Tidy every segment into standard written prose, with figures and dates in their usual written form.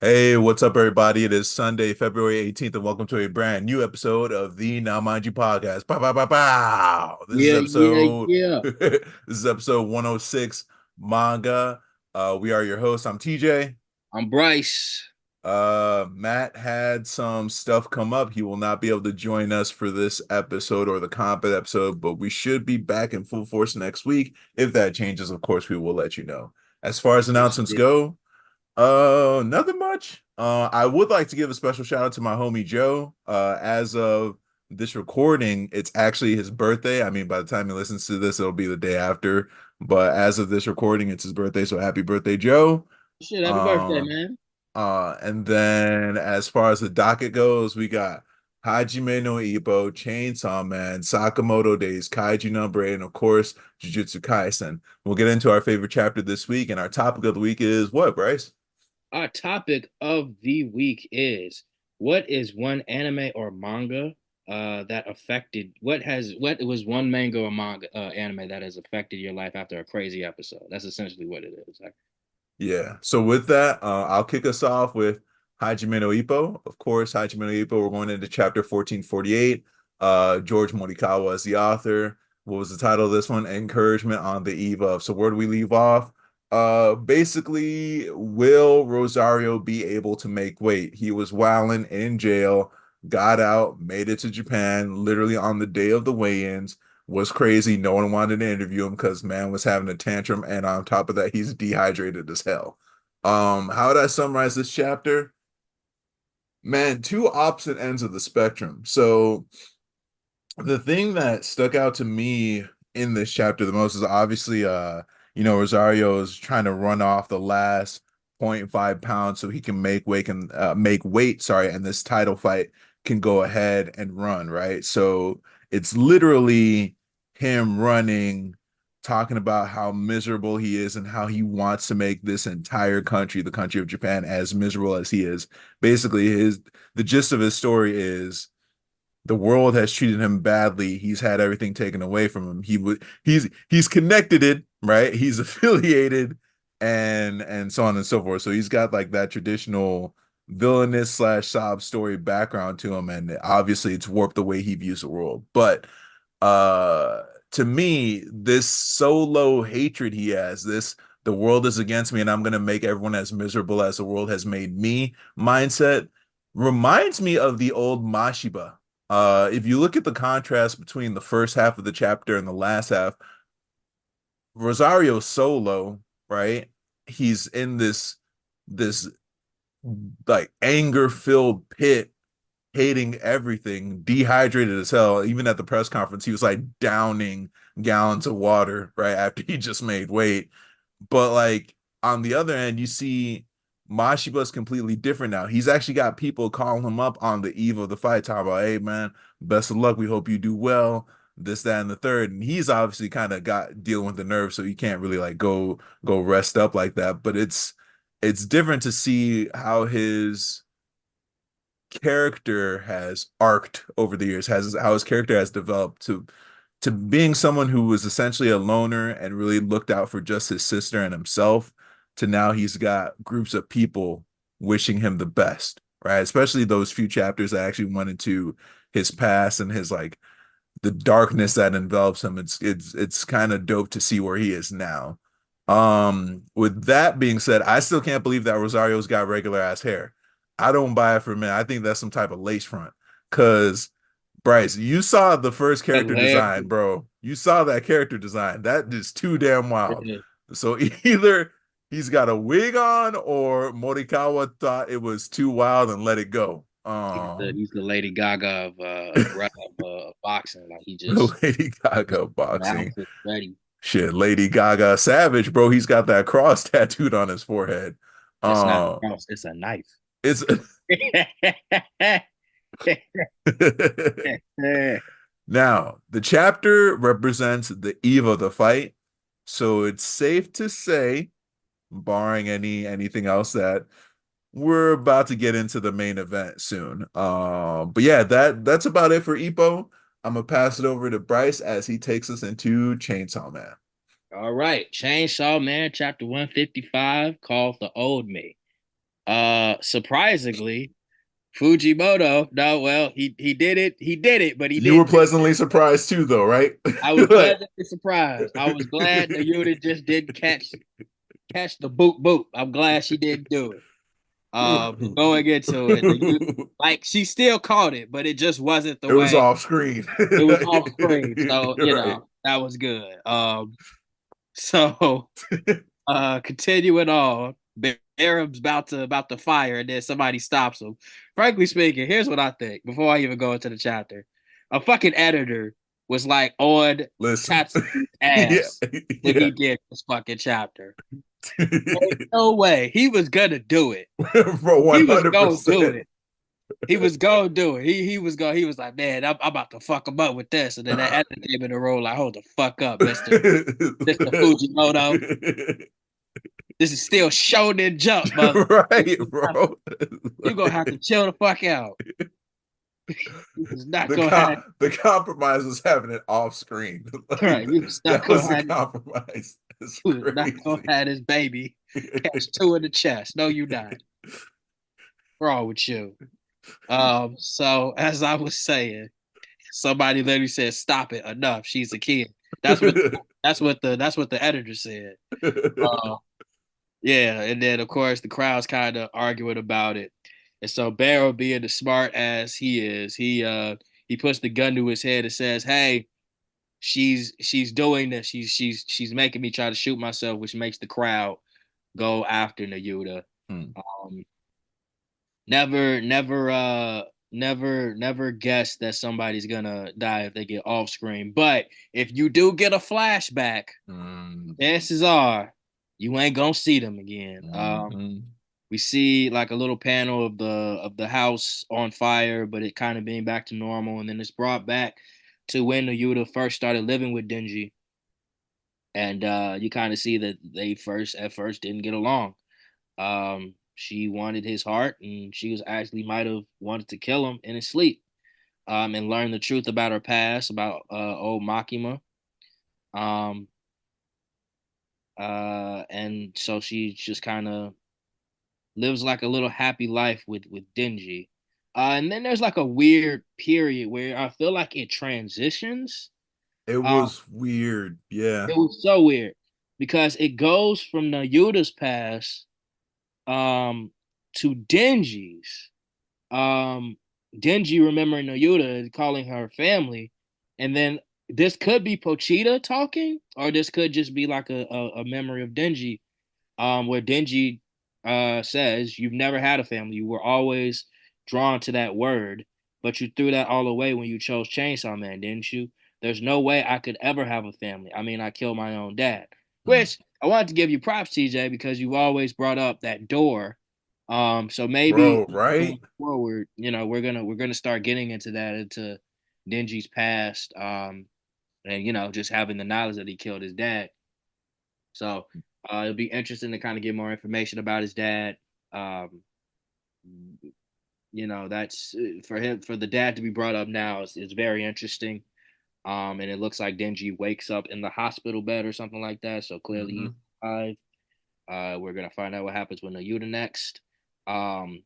Hey, what's up, everybody? It is Sunday, February 18th, and welcome to a brand new episode of the Now Mind You podcast. Pow, pow, pow, pow. This is Yeah, yeah, episode yeah. this is episode 106, Manga. We are your hosts. I'm TJ. I'm Bryce. Matt had some stuff come up. He will not be able to join us for this episode or the combat episode, but we should be back in full force next week. If that changes, of course, we will let you know. As far as Yes, announcements yeah. go, nothing much. I would like to give a special shout out to my homie Joe. As of this recording, it's actually his birthday. I mean, by the time he listens to this, it'll be the day after. But as of this recording, it's his birthday, so happy birthday, Joe. Shit, happy birthday, Um, man. and then as far as the docket goes, we got Hajime no Ippo, Chainsaw Man, Sakamoto Days, Kaiju number 8, and of course, Jujutsu Kaisen. We'll get into our favorite chapter this week, and our topic of the week is what, Bryce? Our topic of the week is what is one anime or manga that affected what was one manga or manga anime that has affected your life after a crazy episode? That's essentially what it is. Like, Yeah. So with that, I'll kick us off with Hajime no Ippo. Of course, Hajime no Ippo, we're going into chapter 1448. George Morikawa is the author. What was the title of this one? Encouragement on the Eve of. So where do we leave off? Basically, will Rosario be able to make weight? He was wilding in jail, got out, made it to Japan, literally on the day of the weigh-ins, was crazy. No one wanted to interview him because man was having a tantrum, and on top of that, he's dehydrated as hell. How would I summarize this chapter? Man, two opposite ends of the spectrum. So the thing that stuck out to me in this chapter the most is obviously Rosario is trying to run off the last 0.5 pounds so he can make weight, sorry, and this title fight can go ahead and run, right? So it's literally him running, talking about how miserable he is and how he wants to make this entire country, the country of Japan, as miserable as he is. Basically, his the gist of his story is the world has treated him badly. He's had everything taken away from him. He's connected it, right? He's affiliated and so on and so forth. So he's got like that traditional villainous slash sob story background to him, and obviously it's warped the way he views the world. But to me, this solo hatred he has, this the world is against me and I'm gonna make everyone as miserable as the world has made me mindset reminds me of the old Mashiba. If you look at the contrast between the first half of the chapter and the last half, Rosario Solo, right? He's in this like anger-filled pit, hating everything, dehydrated as hell. Even at the press conference, he was like downing gallons of water right after he just made weight. But like on the other end, you see Mashiba's completely different now. He's actually got people calling him up on the eve of the fight, talking about, hey man, best of luck. We hope you do well. This, that, and the third. And he's obviously kind of got dealing with the nerves, so he can't really like go rest up like that. But it's different to see how his character has arced over the years, has how his character has developed to being someone who was essentially a loner and really looked out for just his sister and himself, to now he's got groups of people wishing him the best, right? Especially those few chapters that actually went into his past and his like the darkness that envelops him. It's kind of dope to see where he is now. With that being said, I still can't believe that Rosario's got regular ass hair. I don't buy it for a minute. I think that's some type of lace front. Cause Bryce, you saw the first character design, hilarious. bro. You saw that character design. That is too damn wild. So either he's got a wig on or Morikawa thought it was too wild and let it go. He's the Lady Gaga of boxing. Like he just Lady Gaga the boxing. outfit ready. Shit, Lady Gaga Savage, bro. He's got that cross tattooed on his forehead. It's not a Uh, cross, it's a knife. it's now the chapter represents the eve of the fight, so it's safe to say, barring anything else, that we're about to get into the main event soon. But yeah, that's about it for Ippo. I'm gonna pass it over to Bryce as he takes us into Chainsaw Man. All right. Chainsaw Man, chapter 155, called The Old Me. Surprisingly, Fujimoto, no, well, he did it. He did it, but he You were didn't do it. pleasantly surprised too, though, right? I was Like, pleasantly surprised. I was glad the unit just didn't catch the boot boot. I'm glad she didn't do it. Going into it, like she still caught it, but it just wasn't the it was way off screen. it was off screen. So Right. that was good. So continuing on, Arab's about to fire, and then somebody stops him. Frankly speaking, here's what I think. Before I even go into the chapter, a fucking editor was like on Listen. Tatsu's Yeah. ass when Yeah. he did this fucking chapter. There's no way he was gonna do it. For He was gonna do 100%. it. He was gonna do it. He was like, man, I'm about to fuck him up with this. And then that editor came in the role like, hold the fuck up, Mister Fujimoto. This is still Shonen Jump, mother. Right, bro. You gonna have to chill the fuck out. You was not the gonna have the compromise was having it off screen. Like, right. You was not that gonna was the have compromise. It's you was not gonna crazy. have this baby catch two in the chest. No, you not. What's wrong with you? So as I was saying, somebody literally said, "Stop it, enough. She's a kid." That's what that's what the editor said. Uh, yeah, and then of course the crowd's kind of arguing about it, and so Barrow, being the smart ass he is, he puts the gun to his head and says, "Hey, she's doing this. She's making me try to shoot myself," which makes the crowd go after Nayuta. Hmm. Um, never guess that somebody's gonna die if they get off screen. But if you do get a flashback, Mm. chances are you ain't gonna see them again. Mhm. We see like a little panel of the house on fire, but it kind of being back to normal, and then it's brought back to when Yuta first started living with Denji, and you kind of see that they first at first didn't get along. She wanted his heart, and she was actually might have wanted to kill him in his sleep. And learn the truth about her past, about old Makima. Um, and so she just kind of lives like a little happy life with Denji. And then there's like a weird period where I feel like it transitions. It Uh, was weird. Yeah. it was so weird because it goes from the Yuda's past um to Denji's. Um Denji remembering Noyuta and calling her family, and then this could be Pochita talking, or this could just be like a memory of Denji, where Denji says, "You've never had a family. You were always drawn to that word, but you threw that all away when you chose Chainsaw Man, didn't you? There's no way I could ever have a family. I mean, I killed my own dad." Mm. Which I wanted to give you props, TJ, because you've always brought up that door. So maybe Bro, right? going forward, we're gonna start getting into that, into Denji's past, and just having the knowledge that he killed his dad. So it'll be interesting to kind of get more information about his dad. Um, that's for him, for the dad to be brought up now is very interesting. And it looks like Denji wakes up in the hospital bed or something like that. So clearly he's Hmm. alive. We're gonna find out what happens with Nayuta next. Um,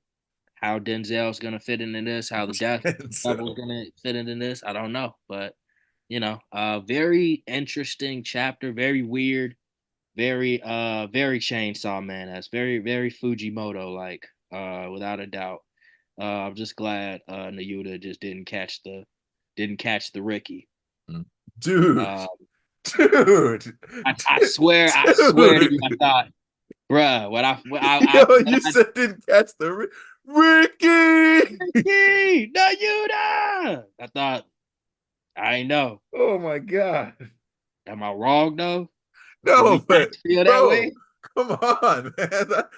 how Denzel's gonna fit into this, how the death level is So, gonna fit into this, I don't know. But very interesting chapter, very weird, very Chainsaw Man. That's very, very Fujimoto like, without a doubt. I'm just glad Nayuta just didn't catch the Ricky. dude, Uh, dude, I swear to you, I dude. thought, bruh, Yo, when you I said didn't catch the Ricky. Ricky, Nayuta, I thought, I know. Oh my god. Am I wrong though? Did No, we but feel that bro, way? come on, man. That's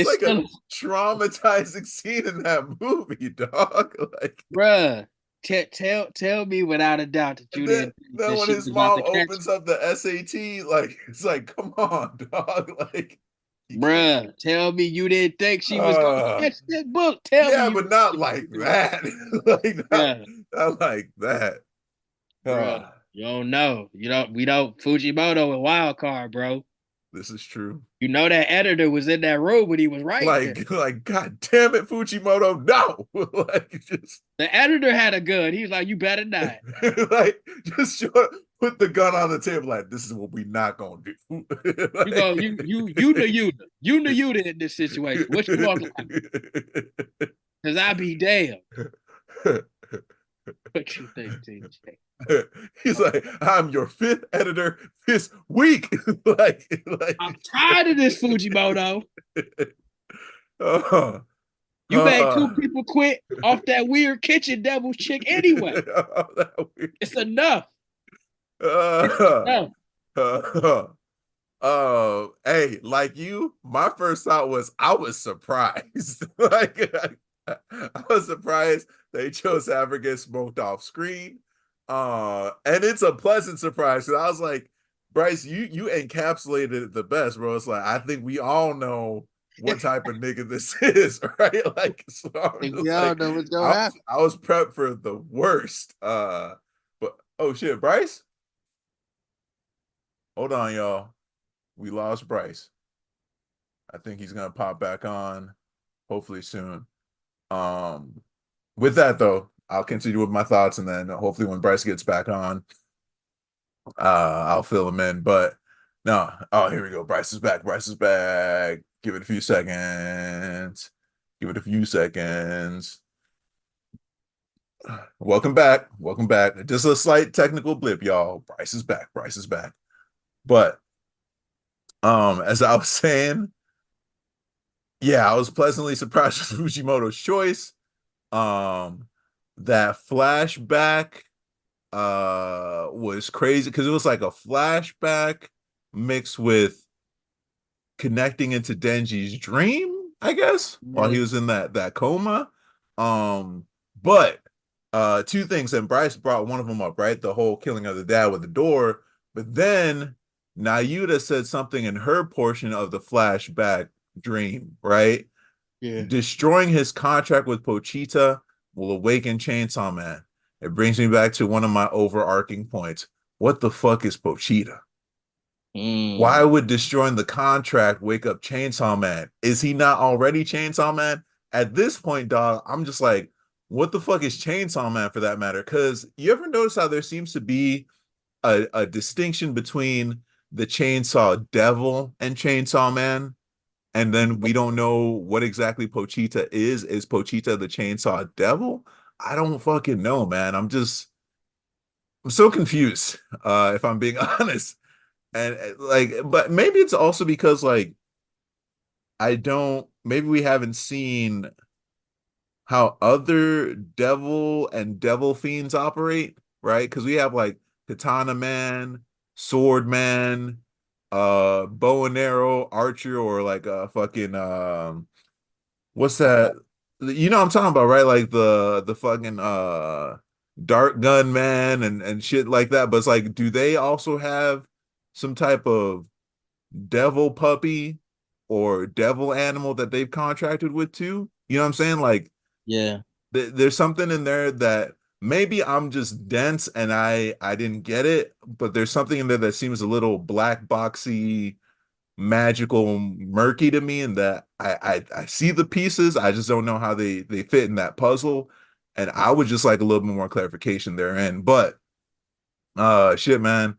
It's like a still, traumatizing scene in that movie, dog. Like, bruh. Tell me without a doubt that and you then didn't think then that when she his was about mom to catch opens up the SAT, like it's like, come on, dog. Like, you can't. Bruh, tell me you didn't think she was gonna Uh, catch that book. Tell me yeah, you but didn't not think like she was gonna that. Like bruh, not like that. bruh. Uh, You don't know. You don't we don't Fujimoto and wild card, bro. This is true. You know that editor was in that room when he was writing it. Like, God damn it, Fujimoto, no! Like, just The editor had a gun. He was like, "You better not." like, just put the gun on the table. Like, this is what we not gonna do. You go, Like, you the Yuta in this situation. What you want? Because I be damned. What you think, TJ? He's like, I'm your fifth editor this week. like, I'm tired of this, Fujimoto. uh, You made uh, two people quit off that weird kitchen devil chick anyway. It's enough. It's uh, enough. uh, hey, like you, my first thought was I was surprised. Like I was surprised they chose to have her get smoked off screen. And it's a pleasant surprise because I was like, Bryce, you encapsulated it the best, bro. It's like I think we all know what type of nigga this is, right? Like, so I'm Think just we all like, know what's gonna happen. I was prepped for the worst. But oh shit, Bryce, hold on, y'all. We lost Bryce. I think he's gonna pop back on, hopefully soon. Um, with that though, I'll continue with my thoughts, and then hopefully when Bryce gets back on, I'll fill him in. But no, oh here we go. Bryce is back. Bryce is back. Give it a few seconds. Give it a few seconds. Welcome back. Welcome back. Just a slight technical blip, y'all. Bryce is back. Bryce is back. But as I was saying, yeah, I was pleasantly surprised with Fujimoto's choice. Um, that flashback was crazy because it was like a flashback mixed with connecting into Denji's dream, I guess, while Yeah. he was in that coma. But two things, and Bryce brought one of them up, right? The whole killing of the dad with the door, but then Nayuta said something in her portion of the flashback dream, right? Yeah. Destroying his contract with Pochita will awaken Chainsaw Man. It brings me back to one of my overarching points. What the fuck is Pochita? Why Mm. would destroying the contract wake up Chainsaw Man? Is he not already Chainsaw Man? At this point, dog, I'm just like, what the fuck is Chainsaw Man for that matter? Because you ever notice how there seems to be a distinction between the Chainsaw Devil and Chainsaw Man? And then we don't know what exactly Pochita is. Is Pochita the Chainsaw Devil? I don't fucking know, man. I'm so confused, if I'm being honest. And like, but maybe it's also because like I don't, maybe we haven't seen how other devil and devil fiends operate, right? Because we have like Katana Man, Sword Man, bow and arrow archer, or like a fucking what's that? You know what I'm talking about, right? Like the fucking dart gun man and shit like that. But it's like, do they also have some type of devil puppy or devil animal that they've contracted with too? You know what I'm saying? Like Yeah. there's something in there that maybe I'm just dense and I didn't get it, but there's something in there that seems a little black boxy, magical, murky to me, and that I see the pieces, I just don't know how they fit in that puzzle, and I would just like a little bit more clarification therein. But shit, man,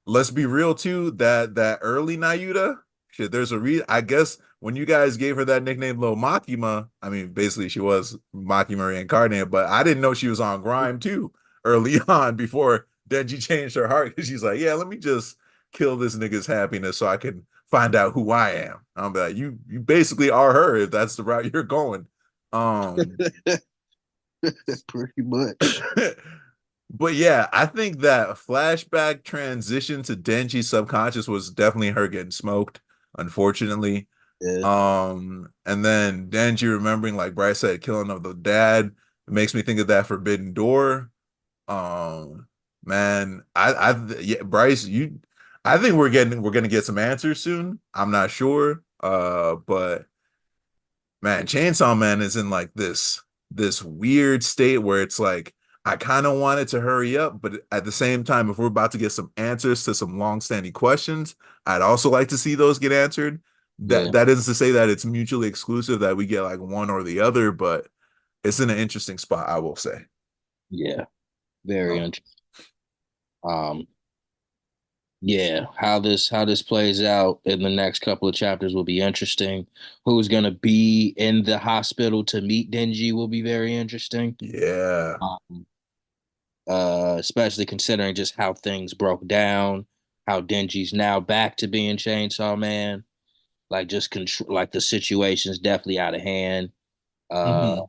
let's be real too. That early Nayuta, shit, there's a reason. I guess when you guys gave her that nickname, Lil Makima, I mean, basically she was Makima reincarnated, but I didn't know she was on grime too early on before Denji changed her heart because she's like, yeah, let me just kill this nigga's happiness so I can find out who I am. I'm like, you basically are her if that's the route you're going. Um, Pretty much. But yeah, I think that flashback transition to Denji's subconscious was definitely her getting smoked, unfortunately. Yeah. And then Denji remembering, like Bryce said, killing of the dad, it makes me think of that forbidden door. Um, man, yeah, Bryce, I think we're gonna get some answers soon. I'm not sure. But man, Chainsaw Man is in like this weird state where it's like I kind of wanted to hurry up, but at the same time, if we're about to get some answers to some long-standing questions, I'd also like to see those get answered. That Yeah, that isn't to say that it's mutually exclusive that we get like one or the other, but it's in an interesting spot, I will say. yeah, very Um, interesting. Um, yeah, how this plays out in the next couple of chapters will be interesting. Who's gonna be in the hospital to meet Denji will be very interesting. yeah. Um, especially considering just how things broke down, how Denji's now back to being Chainsaw Man. Like just control, like the situation's definitely out of hand. Uh, Hmm.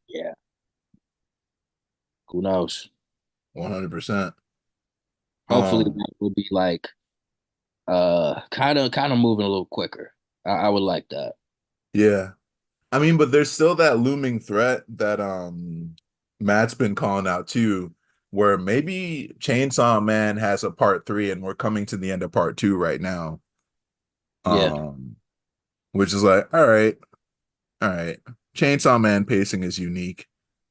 yeah, who knows? 100%. Hopefully Um, that will be like kind of moving a little quicker. I would like that. yeah. I mean, but there's still that looming threat that Matt's been calling out too, where maybe Chainsaw Man has a part three and we're coming to the end of part two right now. Yeah, Um, which is like, all right, all right. Chainsaw Man pacing is unique.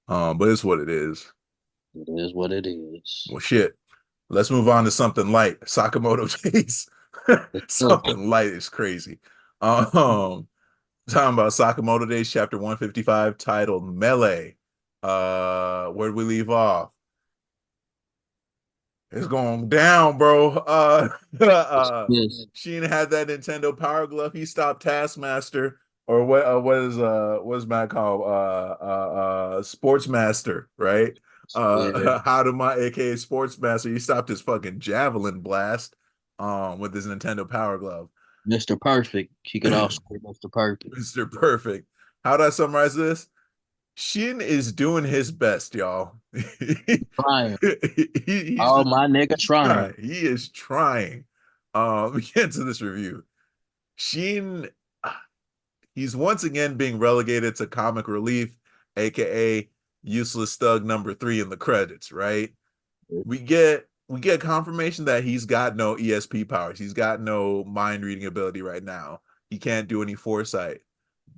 But it's what it is. it is what it is. Well, shit. Let's move on to something light. Sakamoto Days. Oh, Something light is crazy. Um, Talking about Sakamoto Days, chapter 155, titled Melee. Where did we leave off? It's going down, bro. yes, Sheen had that Nintendo Power Glove. He stopped Taskmaster, or what is Matt called? Sportsmaster, right? yeah, Haduma, aka Sportsmaster. He stopped his fucking javelin blast with his Nintendo Power Glove. Mr. Perfect. He could also be Mr. Perfect. Mr. Perfect. How do I summarize this? Shin is doing his best, y'all. Trying. He's Oh just my nigga, he's trying. trying. He is trying. We get into this review. Shin, he's once again being relegated to comic relief, aka useless thug number three in the credits, right? We get confirmation that he's got no ESP powers. He's got no mind reading ability right now. He can't do any foresight.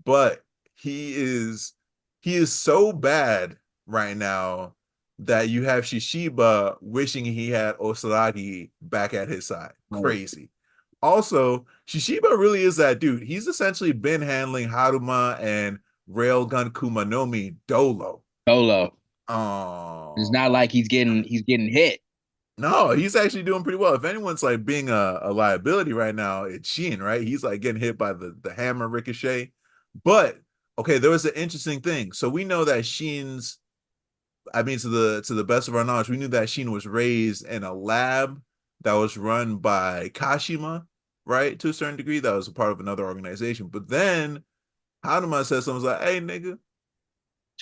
But he is he is so bad right now that you have Shishiba wishing he had Osaragi back at his side. Right. Crazy. Also, Shishiba really is that dude. He's essentially been handling Haruma and Railgun Kumanomi Dolo. Solo. It's Oh, not like he's getting hit. no, he's actually doing pretty well. If anyone's like being a liability right now, it's Sheen, right? He's like getting hit by the hammer ricochet. But okay, there was an interesting thing. So we know that Sheen's, I mean, to the best of our knowledge, we knew that Sheen was raised in a lab that was run by Kashima, right? To a certain degree, that was a part of another organization. But then Hanuma said something like, "Hey, nigga,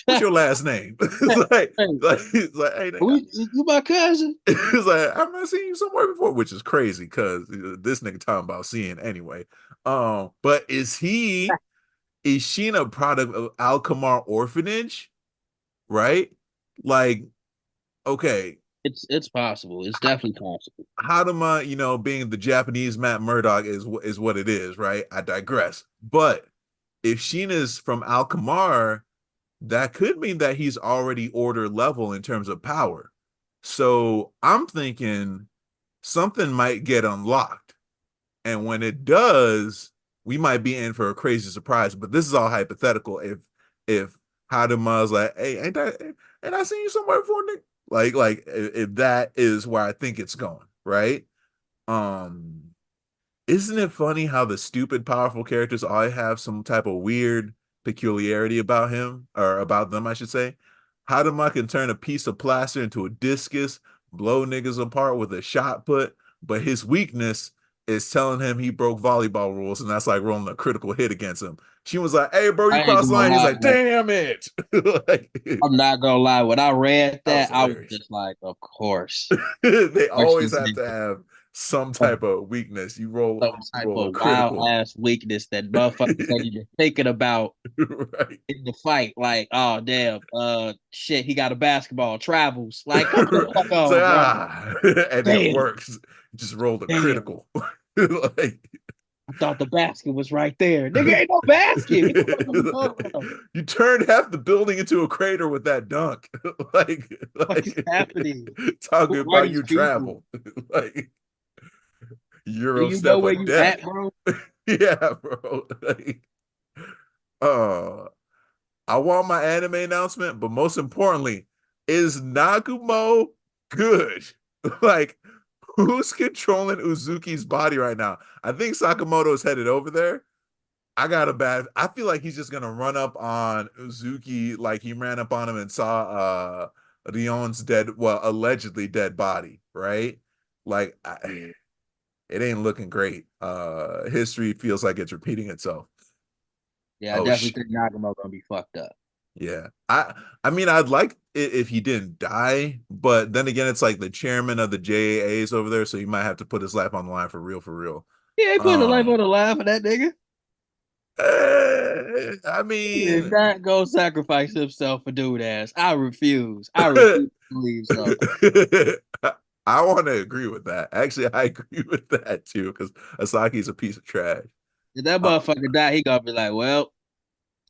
what's your last name?" It's Hey, it's like, "Hey, nigga, you my cousin? it's like I've not seen you somewhere before," which is crazy because this nigga talking about seeing anyway. But is Sheen a product of Alkamar Orphanage? Right? Like, okay, It's possible. It's definitely possible. Hadama, being the Japanese Matt Murdock is what it is, right? I digress. But if Sheen is from Alkamar, that could mean that he's already order level in terms of power. So I'm thinking something might get unlocked. And when it does, we might be in for a crazy surprise. But this is all hypothetical. If Hadama's like, hey, ain't I seen you somewhere before, Nick? Like if that is where I think it's going, right? Um, isn't it funny how the stupid powerful characters all have some type of weird peculiarity about him or about them, I should say? Hadama can turn a piece of plaster into a discus, blow niggas apart with a shot put, but his weakness is telling him he broke volleyball rules, and that's like rolling a critical hit against him. She was like, "Hey, bro, you I ain't crossed the gonna line." He's lie, like, man. "Damn it!" Like, I'm not gonna lie. When I read that was that, I was hilarious. just like, of course. They Especially always have to since have some of type of weakness. You roll some type roll a of wild critical. ass weakness that motherfuckers ain't even thinking about Right. in the fight. Like, oh damn, shit, he got a basketball, travels. Like, come the fuck It's like on, bro. and it Damn, works. Just rolled a damn. critical. Like I thought the basket was right there. Nigga, ain't no basket. What the fuck are we talking about? You turned half the building into a crater with that dunk. like, What is like happening? talking Who are about these your people? travel. like Do Euro you know step where of you death. at, bro? yeah, bro. Uh I want my anime announcement, but most importantly, is Nagumo good? like, who's controlling Uzuki's body right now? I think Sakamoto is headed over there. I feel like he's just gonna run up on Uzuki like he ran up on him and saw Rion's dead, well, allegedly dead body, right? Like it ain't looking great. History feels like it's repeating itself. Yeah, I Oh definitely shit. think Nagamo gonna be fucked up. Yeah. I mean I'd like it if he didn't die, but then again it's like the chairman of the JAAs over there, so he might have to put his life on the line for real, for real. He ain't putting a life Um on the line for that nigga. I He is mean not gonna sacrifice himself for dude ass. I refuse. I refuse to believe so. I want to agree with that. Actually, I agree with that too, because Asaki's a piece of trash. If that Uh, motherfucker die, he gonna be like, well,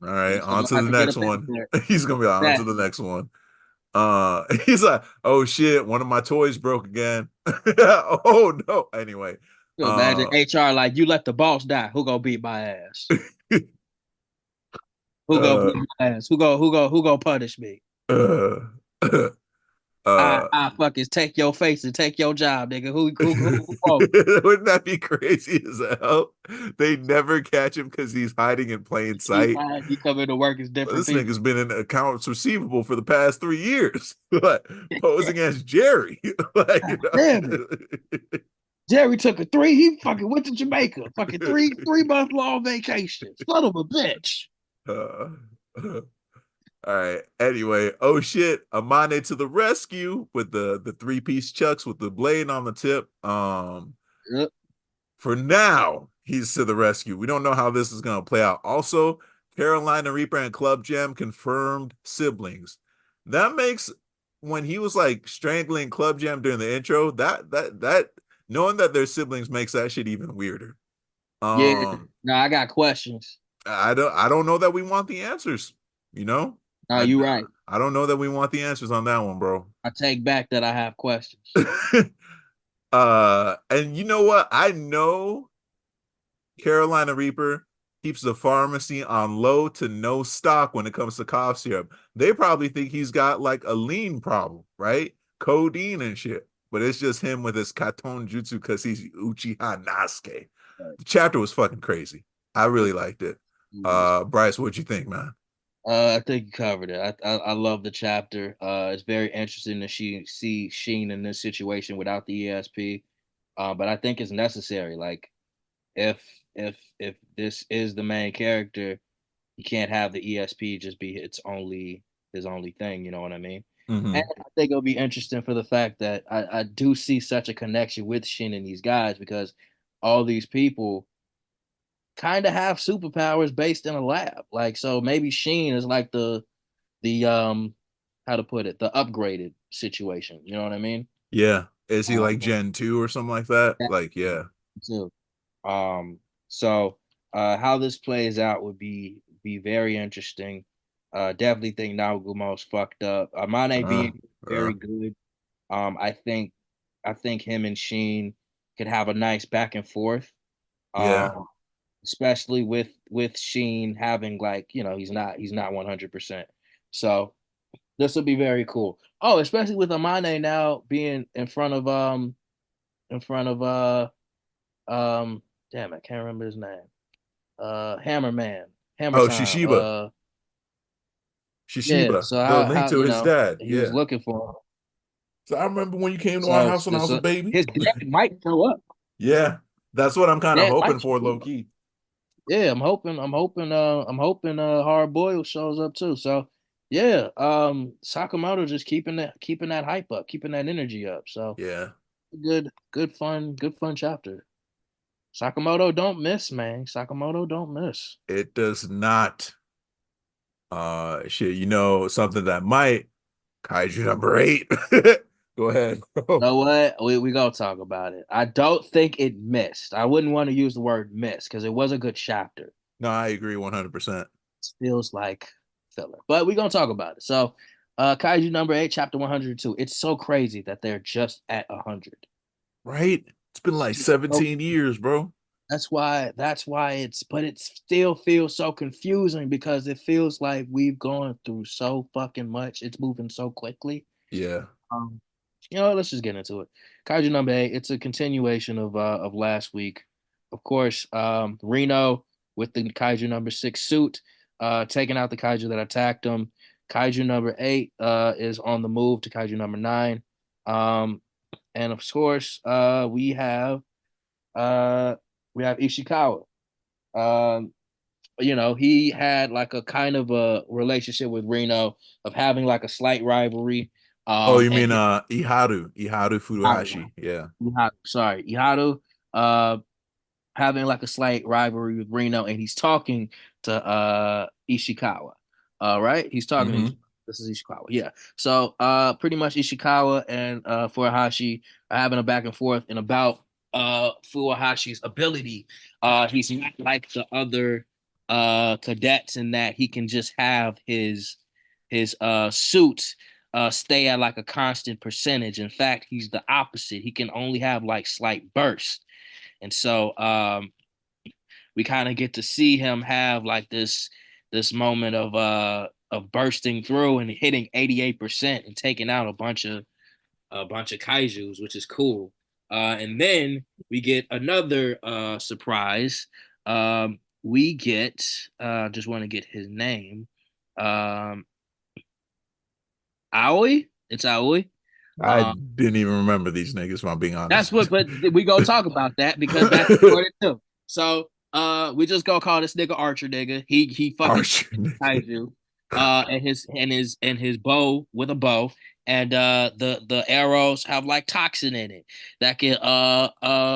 all right, guess I'm on gonna to have the to get next up out one. there. He's gonna be like, on to the Exactly. next one. He's like, oh shit, one of my toys broke again. oh no. Anyway, You imagine uh, HR like you let the boss die. Who gonna beat my ass? Who gonna uh, beat my ass? Who gonna punish me? uh, I uh, I fucking take your face and take your job, nigga. Who won't? Wouldn't that be crazy as hell? They never catch him because he's hiding in plain sight. You come into work as different This people. nigga's been in accounts receivable for the past 3 years. Like posing as Jerry. like, God damn it. Jerry took a three. He fucking went to Jamaica. Fucking three-month long vacation. Son of a bitch. uh, all right. Anyway, oh shit, Amane to the rescue with the three-piece chucks with the blade on the tip. Yep. For now, he's to the rescue. We don't know how this is going to play out. Also, Carolina Reaper and Club Jam confirmed siblings. That makes when he was like strangling Club Jam during the intro, that knowing that they're siblings makes that shit even weirder. Yeah. Um, No, I got questions. I don't know that we want the answers, you know? No, I you right. I don't know that we want the answers on that one, bro. I take back that I have questions. And you know what? I know Carolina Reaper keeps the pharmacy on low to no stock when it comes to cough syrup. They probably think he's got like a lean problem, right? Codeine and shit. But it's just him with his Katon Jutsu because he's Uchiha Nasuke. Right. The chapter was fucking crazy. I Yeah. really liked it. Bryce, what'd you think, man? I think you covered it. I love the chapter. It's very interesting to see Sheen in this situation without the ESP. But I think it's necessary. Like if if this is the main character, you can't have the ESP just be his only thing. You know what I mean? And Mm-hmm. I think it'll be interesting for the fact that I do see such a connection with Shin and these guys because all these people kind of have superpowers based in a lab. Like so maybe Sheen is like the how to put it, the upgraded situation. You know what I mean? Yeah. Is he like Um Gen 2 or something like that? that Like, yeah. too. So how this plays out would be very interesting. Definitely think Nagumo's fucked up. Mane Uh, being uh, very good. I think him and Sheen could have a nice back and forth. yeah. Um, especially with Sheen having like he's not 100%. So this will be very cool. Oh, especially with Amane now being in front of um damn, I can't remember his name. Hammerman, Hammer Oh, Time. Shishiba. Yeah. Shishiba. So The how link how to his dad. he was Yeah. looking for him. So I remember when you came to our So, house when I was a so baby. his dad might show up. Yeah. That's what I'm kind of Dad hoping might for, show low up. key. Yeah, I'm hoping Hard Boiled shows up too. So yeah, Sakamoto just keeping that hype up, keeping that energy up. So Yeah. good fun chapter. Sakamoto don't miss, man. Sakamoto don't miss. It does not. Shit, something that might Kaiju number 8. Go ahead, bro. Know what? We gonna talk about it. I don't think it missed. I wouldn't want to use the word miss because it was a good chapter. No, I agree 100%. It feels like filler, but we gonna talk about it. So, Kaiju number 8, chapter 102. It's so crazy that they're just at 100. Right? It's been like So 17 years, bro. that's why but it still feels so confusing because it feels like we've gone through so fucking much. It's moving so quickly. Yeah. Um, let's just get into it. Kaiju number 8. It's a continuation of last week. Of course, Reno with the Kaiju number 6 suit, taking out the Kaiju that attacked him. Kaiju number 8 is on the move to Kaiju number 9. Um, and of course, uh we have Ishikawa. Um, he had like a kind of a relationship with Reno of having like a slight rivalry. Oh, you And mean Iharu Iharu, Furuhashi. Yeah. Iharu, uh, having like a slight rivalry with Reno, and he's talking to Ishikawa. Right? He's talking to Mm-hmm. this is Ishikawa, yeah. So pretty much Ishikawa and Furuhashi are having a back and forth and about Furuhashi's ability. He's not like the other cadets in that he can just have his suit stay at like a constant percentage. In fact, he's the opposite. He can only have like slight bursts. And so we kind of get to see him have like this moment of bursting through and hitting 88% and taking out a bunch of kaijus, which is cool. And then we get another surprise. We get just want to get his name. Um Aoi. It's Aoi. I didn't even remember these niggas, if I'm being That's honest. what, but we go talk about that because that's important too. So, we just gonna call this nigga Archer nigga. He fucking Archer nigga. kaiju, and his bow with a bow, and the arrows have like toxin in it that can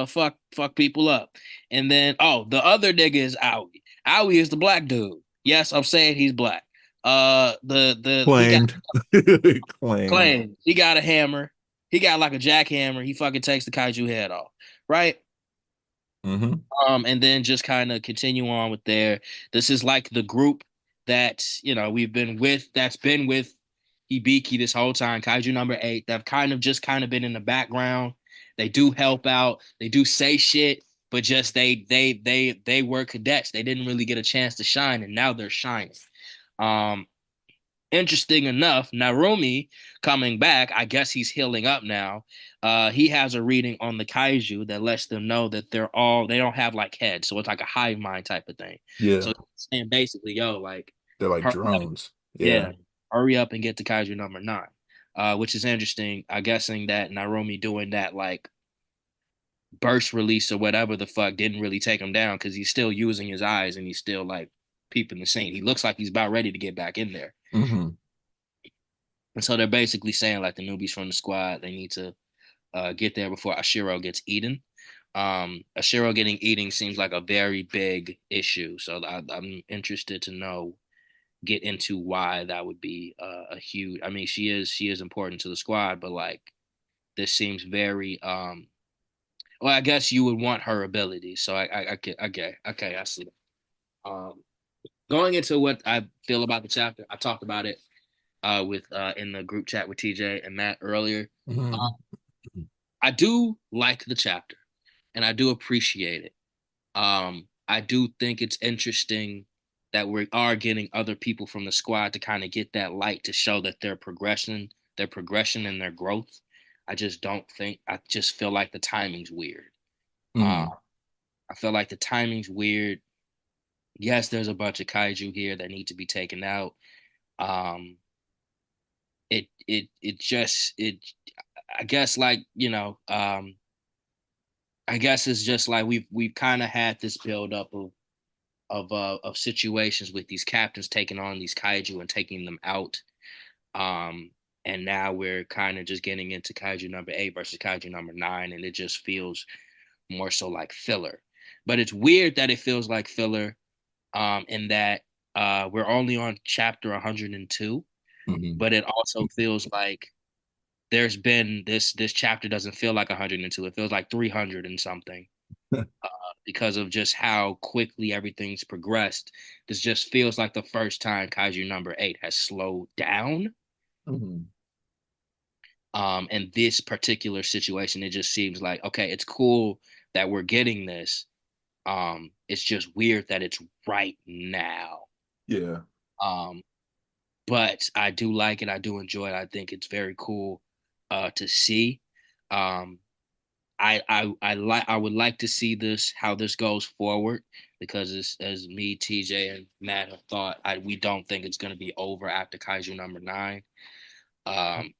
fuck people up. And then the other nigga is Owie. Owie is the black dude. Yes, I'm saying he's black. The he got Claimed. Claimed. claim he got a hammer. He got like a jackhammer. He fucking takes the kaiju head off, right? Mm-hmm. And then just kind of continue on with there. This is like the group that we've been with. That's been with Hibiki this whole time. Kaiju number 8. They've kind of been in the background. They do help out. They do say shit, but just they were cadets. They didn't really get a chance to shine, and now they're shining. Um, Interesting enough, Narumi coming back, I guess he's healing up now. He has a reading on the kaiju that lets them know that they don't have like heads, so it's like a hive mind type of thing. Yeah. So he's saying basically, yo, like, They're like hurry up, drones. Yeah. yeah, hurry up and get to kaiju number 9. Which is interesting. I'm guessing that Narumi doing that like burst release or whatever the fuck didn't really take him down because he's still using his eyes and he's still like peeping the scene. He looks like he's about ready to get back in there. Mm-hmm. And so they're basically saying like the newbies from the squad, they need to get there before Ashiro gets eaten. Ashiro getting eaten seems like a very big issue. So I'm interested to get into why that would be a huge. I mean, she is important to the squad, but like this seems very. Well, I guess you would want her ability. So I get okay, I see. Um, Going into what I feel about the chapter, I talked about it with in the group chat with TJ and Matt earlier. Uh, Mm-hmm. I do like the chapter and I do appreciate it. I do think it's interesting that we are getting other people from the squad to kind of get that light to show that their progression and their growth. I just feel like the timing's weird. Uh, Mm-hmm. I feel like the timing's weird. Yes, there's a bunch of kaiju here that need to be taken out. Um, it just it I guess like I guess it's just like we've kind of had this build up of situations with these captains taking on these kaiju and taking them out. Um, and now we're kind of just getting into kaiju number 8 versus kaiju number 9, and it just feels more so like filler. But it's weird that it feels like filler, in that we're only on chapter 102, Mm-hmm. but it also feels like there's been this chapter doesn't feel like 102. It feels like 300 and something because of just how quickly everything's progressed. This just feels like the first time Kaiju number 8 has slowed down. Mhm. In this particular situation, it just seems like, okay, it's cool that we're getting this. It's just weird that it's right now. Yeah. Um, but I do like it. I do enjoy it. I think it's very cool to see. Um, I would like to see this how this goes forward because as me, TJ, and Matt have thought, we don't think it's going to be over after Kaiju number 9. Um,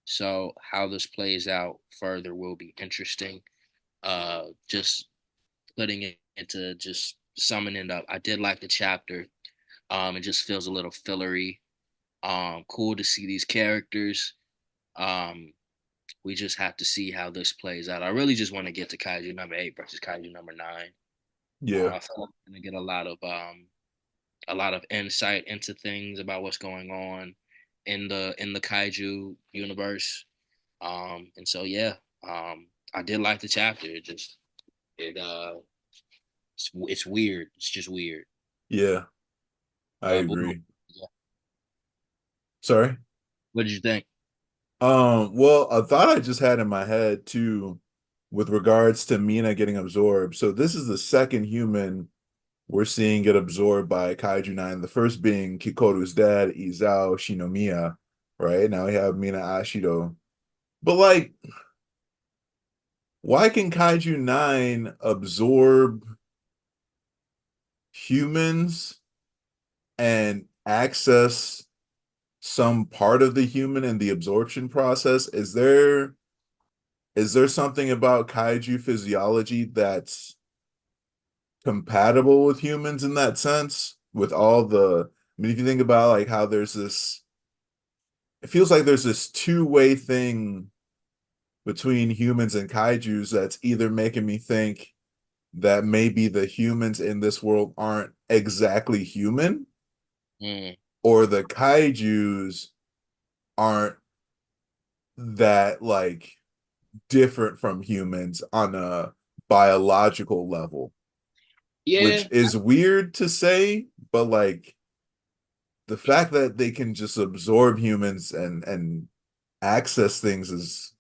so how this plays out further will be interesting. Just putting it into just summing it up. I did like the chapter. It just feels a little fillery. Cool to see these characters. Um, we just have to see how this plays out. I really just want to get to Kaiju number 8 versus Kaiju number 9. Yeah. I feel like I'm gonna get a lot of insight into things about what's going on in the Kaiju universe. And so yeah, I did like the chapter. It it's weird. It's just weird. Yeah. I But agree. yeah. Sorry. What did you think? Well, a thought I just had in my head too, with regards to Mina getting absorbed. So this is the second human we're seeing get absorbed by Kaiju 9. The first being Kikoru's dad, Izao Shinomiya, right? Now we have Mina Ashido. But like, why can Kaiju 9 absorb humans and access some part of the human in the absorption process? Is there something about kaiju physiology that's compatible with humans in that sense? With all the, I mean, if you think about like how there's this, it feels like there's this two-way thing between humans and kaijus that's either making me think that maybe the humans in this world aren't exactly human, Mm. or the kaijus aren't that like different from humans on a biological level, Yeah, which is weird to say, but like the fact that they can just absorb humans and access things is,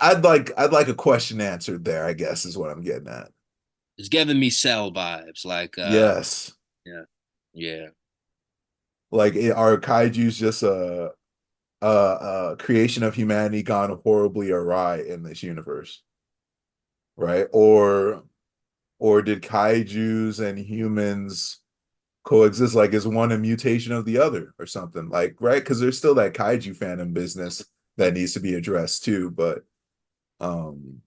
I'd like a question answered there, I guess is what I'm getting at. it's giving me Cell vibes. Like, Yes. yeah, yeah. Like are kaijus just a creation of humanity gone horribly awry in this universe, right? Or did kaijus and humans coexist? Like, is one a mutation of the other or something? Like, right? Because there's still that kaiju fandom business that needs to be addressed too. But um,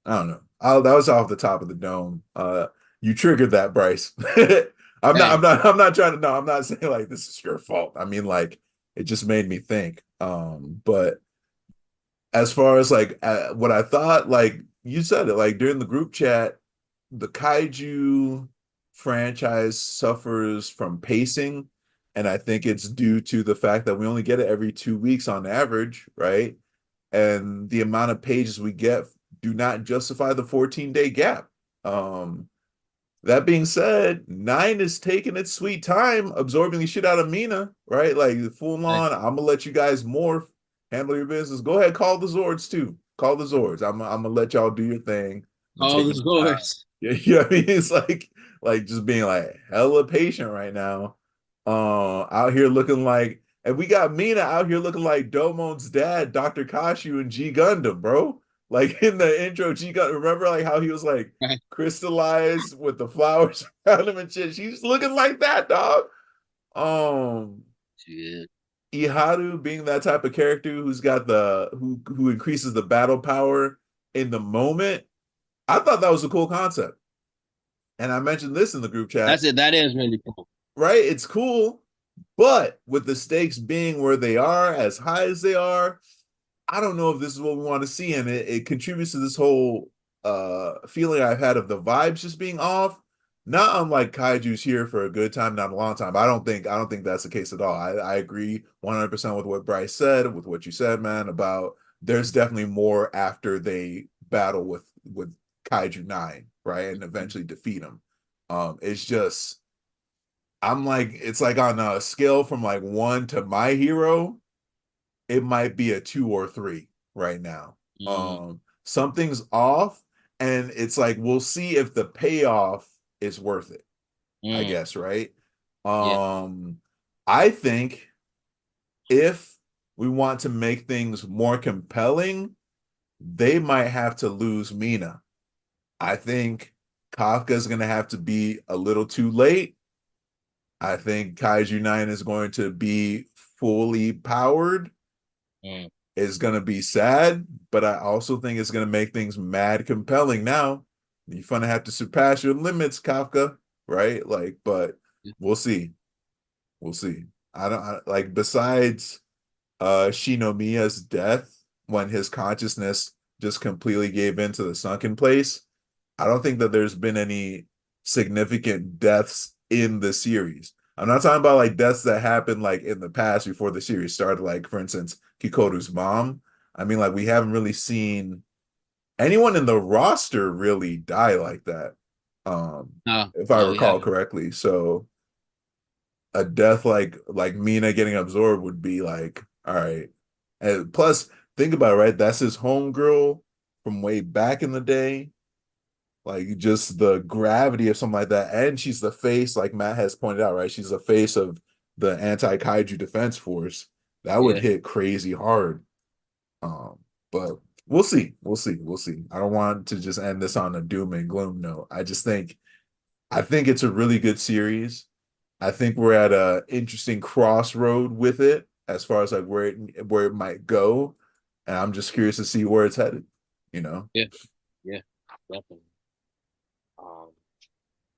I don't know. That was off the top of the dome. You triggered that, Bryce. I'm not. I'm Hey, not. I'm not trying to. No, I'm not saying like this is your fault. I mean, like it just made me think. But as far as like what I thought, like you said it, like during the group chat, the kaiju franchise suffers from pacing, and I think it's due to the fact that we only get it every 2 weeks on average, right? And the amount of pages we get do not justify the 14-day gap. Um, that being said, 9 is taking its sweet time absorbing the shit out of Mina, right? Like full hey, on, I'm gonna let you guys morph, handle your business. Go ahead, call the Zords too. Call the Zords. I'm gonna let y'all do your thing. I'm all the taking my time. scores. Yeah, you know what I mean? It's like just being like hella patient right now. Out here looking like, and we got Mina out here looking like Domon's dad, Dr. Kashu and G Gundam, bro. Like in the intro, G Gundam, remember like how he was like Right. crystallized with the flowers around him and shit. She's looking like that, dog. Um, Shit. Iharu being that type of character who's got the who increases the battle power in the moment. I thought that was a cool concept. And I mentioned this in the group That's chat, it. That is really cool. right? It's cool, but with the stakes being where they are, as high as they are, I don't know if this is what we want to see. And it contributes to this whole feeling I've had of the vibes just being off. not unlike Kaiju's here for a good time, not a long time. I don't think that's the case at all. I agree 100% with what Bryce said, with what you said, man, about there's definitely more after they battle with Kaiju 9, right? And eventually defeat him. It's just I'm like it's like on a scale from like 1 to My Hero, it might be a 2 or 3 right now. Mm, Something's off, and it's like we'll see if the payoff is worth it, I mm, guess, right? yeah. Um, I think if we want to make things more compelling, they might have to lose Mina. I think Kafka's gonna have to be a little too late. I think Kaiju 9 is going to be fully powered. Mm, It's gonna be sad, but I also think it's gonna make things mad compelling now. You're gonna have to surpass your limits, Kafka, right? Like, but yeah. we'll see. We'll see. Like besides Shinomiya's death when his consciousness just completely gave in to the sunken place, I don't think that there's been any significant deaths in the series. I'm not talking about like deaths that happened like in the past before the series started, like for instance, Kikoru's mom. I mean, like we haven't really seen anyone in the roster really die like that. No, If I no, we recall haven't. correctly. So a death like Mina getting absorbed would be like, all right. And plus, think about it, right? That's his homegirl from way back in the day. Like just the gravity of something like that. And she's the face, like Matt has pointed out, right? She's the face of the anti-kaiju defense force. That would Yeah, hit crazy hard. Um, but we'll see. We'll see. We'll see. I don't want to just end this on a doom and gloom note. I think it's a really good series. I think we're at a interesting crossroad with it as far as like where it might go. And I'm just curious to see where it's headed, you know? yeah, yeah, definitely. Um,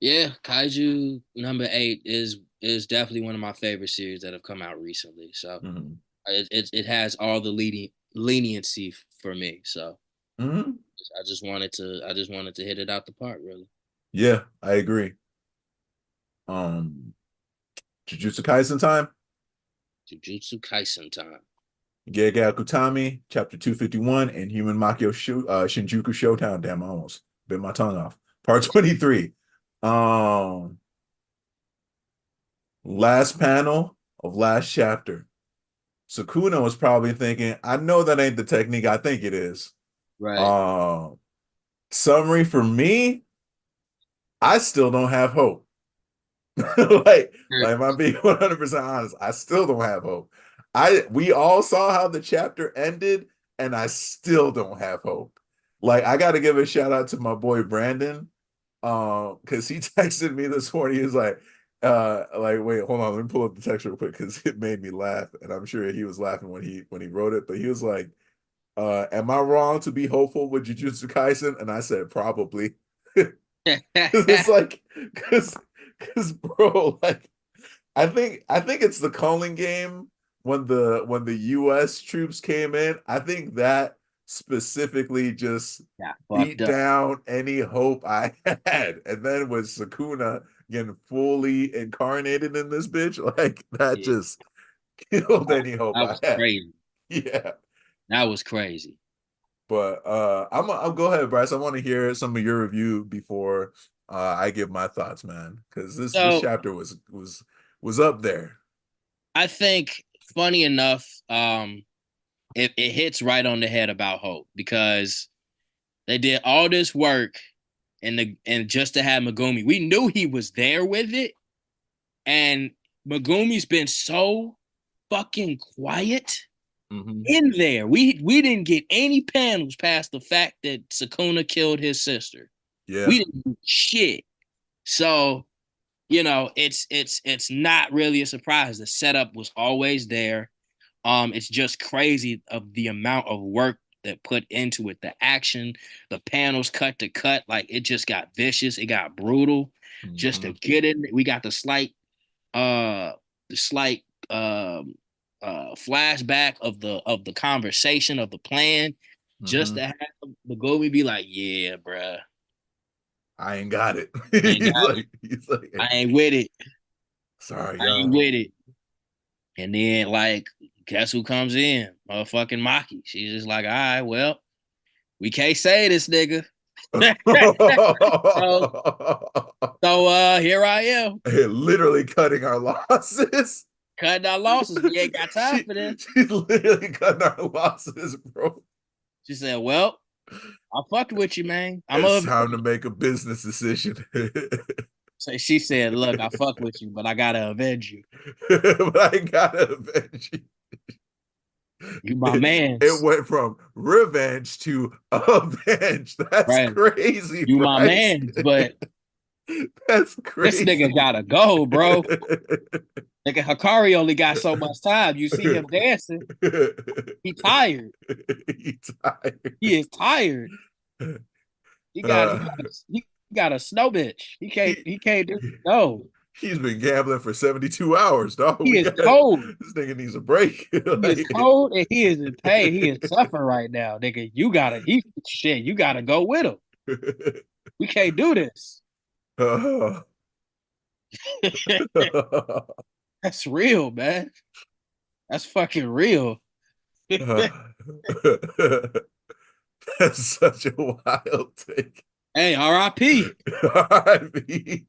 yeah, Kaiju number 8 is definitely one of my favorite series that have come out recently. So Mm-hmm. it has all the leading leniency for me. So Mm-hmm. I just wanted to hit it out the park, really. Yeah, I agree. Um, Jujutsu Kaisen time. Jujutsu Kaisen time. Gege Akutami, chapter 251, and Human Makio Shinjuku Showdown. Damn, I almost bit my tongue off. Part 23. Um, Last panel of last chapter. Sukuna was probably thinking, I know that ain't the technique I think it is. Right. Um, Summary for me, I still don't have hope. Like if I'm being 100% honest, I still don't have hope. We all saw how the chapter ended, and I still don't have hope. Like I gotta give a shout out to my boy Brandon. Because he texted me this morning. He was like, wait, hold on, let me pull up the text real quick because it made me laugh, and I'm sure he was laughing when he wrote it. But he was like, am I wrong to be hopeful with Jujutsu Kaisen? And I said, probably. It's like, because bro, like I think it's the calling game when the US troops came in. I think that specifically just Got fucked beat up. down any hope I had. And then with Sukuna getting fully incarnated in this bitch, like that Yeah, just killed any hope that I was had. crazy. Yeah. That was crazy. But I'll go ahead, Bryce. I want to hear some of your review before I give my thoughts, man, because this So chapter was up there. I think, funny enough, it hits right on the head about hope because they did all this work and just to have Megumi, we knew he was there with it, and Megumi's been so fucking quiet Hmm. in there. We didn't get any panels past the fact that Sukuna killed his sister. Yeah. We didn't do shit. So, it's not really a surprise. The setup was always there. It's just crazy of the amount of work that put into it. The action, the panels cut to cut, like it just got vicious. It got brutal. Just to Hmm. get in, we got uh, the slight flashback of the conversation of the plan, just Hmm. to have the Gobi be like, yeah, bruh. I ain't got it. I ain't got it. He's like, I hey, ain't with it. sorry, I ain't y'all. with it. And then like, guess who comes in? Motherfucking Maki. She's just like, all right, well, we can't say this nigga. so, so here I am. Literally cutting our losses. Cutting our losses. We ain't got time for this. She's literally cutting our losses, bro. She said, well, I fucked with you, man. It's time to make a business decision. So she said, look, I fuck with you, but I gotta avenge you. But I gotta avenge you. You my man. It went from revenge to avenge. That's Right. crazy, You my Bryce. man, but That's this crazy. nigga gotta go, bro. Nigga Hikari only got so much time. You see him dancing. He tired. He tired. He is tired. He got a snow bitch. He can't do no. He's been gambling for 72 hours, dog. He is cold. This nigga needs a break. He is cold and he is in pain. He is suffering right now, nigga. You gotta go with him. We can't do this. That's real, man. That's fucking real. That's such a wild take. Hey, R.I.P. R.I.P.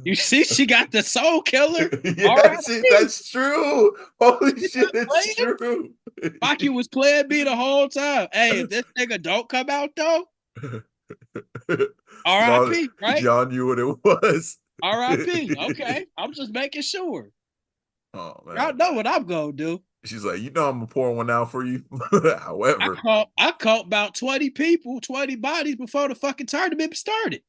You see, she got the soul killer. Yeah, that's true. Holy shit, it's true. Maki was playing me the whole time. Hey, if this nigga don't come out though, R.I.P. Right? Y'all knew what it was. R.I.P. Okay, I'm just making sure. Oh man, Y'all know what I'm gonna do. She's like, I'm gonna pour one out for you. However, I caught about 20 people, 20 bodies before the fucking tournament started.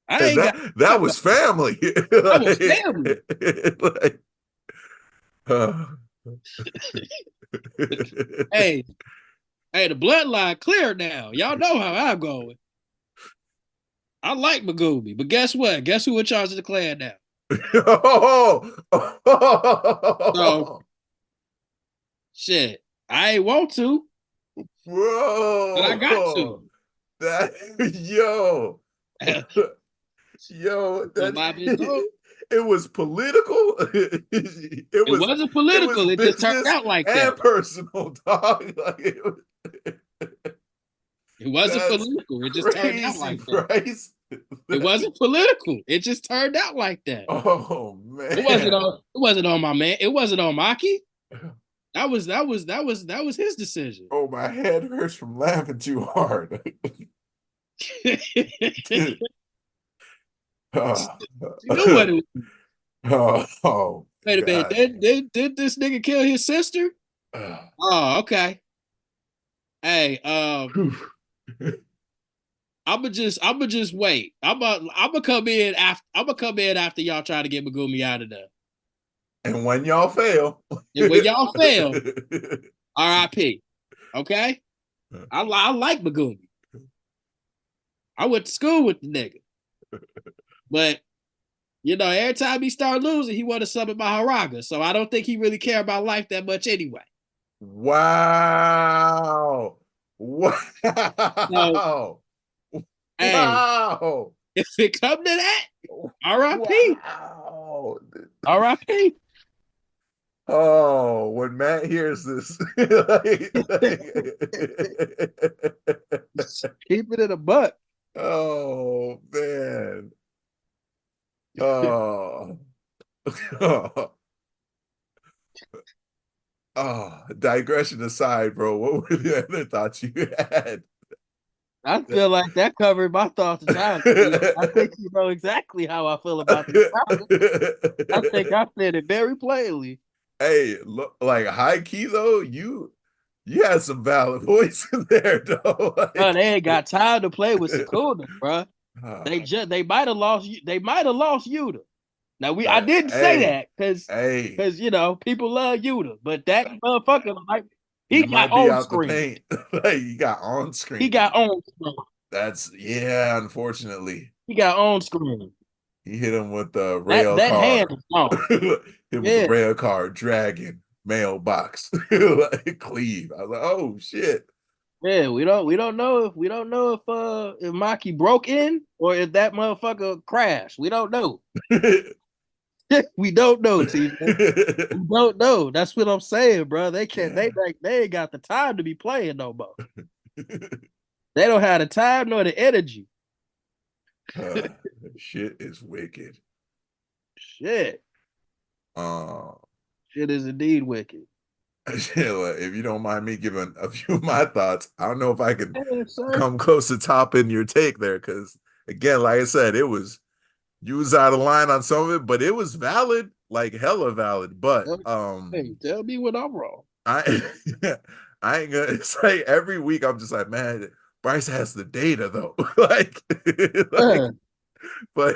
That was family. That was family. Hey, the bloodline clear now. Y'all know how I'm going. I like Megumi, but guess what? Guess who in charge of the clan now? So, shit, I ain't want to, bro, but I got to. It was political. It wasn't political. It just turned out like that. And personal, dog. It wasn't political. It just turned out like that. Bryce. It wasn't political. It just turned out like that. Oh man. It wasn't on my man. It wasn't on Maki. That was his decision. Oh, my head hurts from laughing too hard. You know what it was. Oh, wait a minute. Did this nigga kill his sister? Oh, okay. Hey, I'ma just wait. I'ma come in after y'all try to get Megumi out of there. And when y'all fail, R.I.P. Okay, I like Megumi. I went to school with the nigga, but every time he started losing, he wanted to summon my Haraga. So I don't think he really cared about life that much anyway. Wow! Wow! So, hey, wow! If it come to that, R.I.P. Wow. R.I.P. Oh, when Matt hears this, keep it in a butt. Oh man. Oh. Oh, digression aside, bro. What were the other thoughts you had? I feel like that covered my thoughts entirely. I think you know exactly how I feel about this topic. I think I said it very plainly. Hey, look, like high key though, you had some valid points in there, though. Bro, they ain't got time to play with Sukuna, bro. They might have lost Yuta. Now I didn't say that because people love Yuta, but that motherfucker he got on screen. He got on screen. He got on screen. Unfortunately. He got on screen. He hit him with the rail that car. Hand is gone. Hit with the rail car, dragon, mailbox, cleave. I was like, oh shit. Yeah, we don't know if Maki broke in or if that motherfucker crashed. We don't know. We don't know, TJ. We don't know. That's what I'm saying, bro. They can't. Yeah. They ain't got the time to be playing no more. They don't have the time nor the energy. Uh, shit is wicked. Shit, Uh, shit is indeed wicked. if you don't mind me giving a few of my thoughts, I don't know if I can Yeah, sir. come close to topping your take there, because again, like I said, it was you was out of line on some of it, but it was valid, like hella valid. But Hey, tell me when I'm wrong. I I ain't gonna, it's like every week I'm just like, man, Bryce has the data though. like, like, Uh, but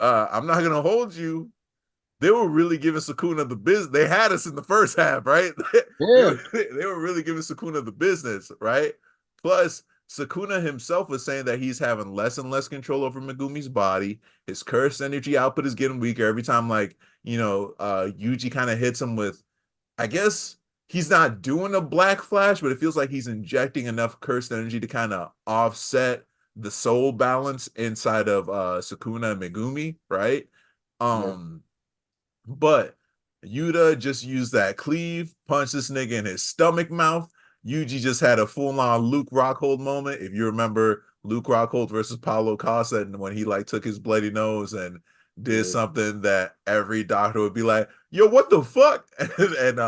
I'm not gonna hold you. They were really giving Sukuna the business. They had us in the first half, right? yeah, They were really giving Sukuna the business, right? Plus, Sukuna himself was saying that he's having less and less control over Megumi's body. His cursed energy output is getting weaker every time, like, Yuji kind of hits him with, I guess he's not doing a black flash, but it feels like he's injecting enough cursed energy to kind of offset the soul balance inside of Sukuna and Megumi, right? yeah. Um, but Yuta just used that cleave, punched this nigga in his stomach mouth. Yuji just had a full-on Luke Rockhold moment. If you remember Luke Rockhold versus Paulo Costa, and when he like took his bloody nose and did Yeah. something that every doctor would be like, yo, what the fuck? And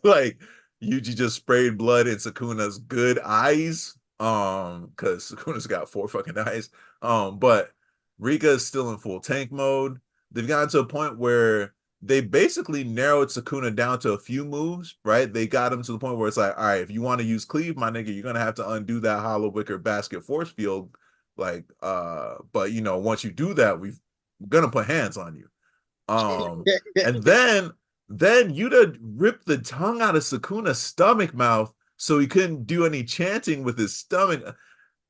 like Yuji just sprayed blood in Sukuna's good eyes. Because Sukuna's got 4 fucking eyes. But Rika is still in full tank mode. They've gotten to a point where they basically narrowed Sukuna down to a few moves, right? They got him to the point where it's like, all right, if you want to use cleave, my nigga, you're gonna have to undo that hollow wicker basket force field. Like, but once you do that, we're gonna put hands on you. And then Yuta ripped the tongue out of Sukuna's stomach mouth so he couldn't do any chanting with his stomach.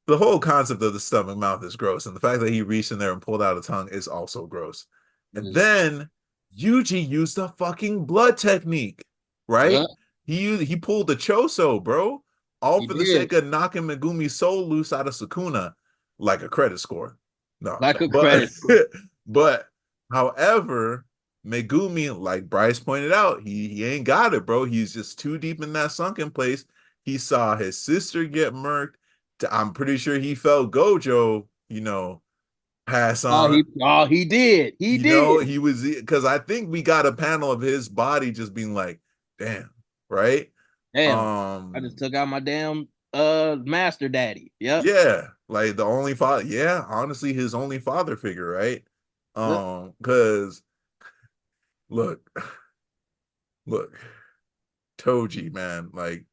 The whole concept of the stomach mouth is gross, and the fact that he reached in there and pulled out a tongue is also gross. And then Yuji used the fucking blood technique, Yeah, right? He pulled the Choso, bro, all he for the did. sake of knocking Megumi's soul loose out of Sukuna, like a credit score. No, Like a but credit. but however, Megumi, like Bryce pointed out, he ain't got it, bro. He's just too deep in that sunken place. He saw his sister get murked. I'm pretty sure he felt Gojo, pass on. He did. He did. He was, because I think we got a panel of his body just being like, damn, right? Damn. I just Um, took out my damn master daddy. Yep. yeah, like the only father, yeah, honestly, his only father figure, right? Yep. Because look, look, Toji, man, like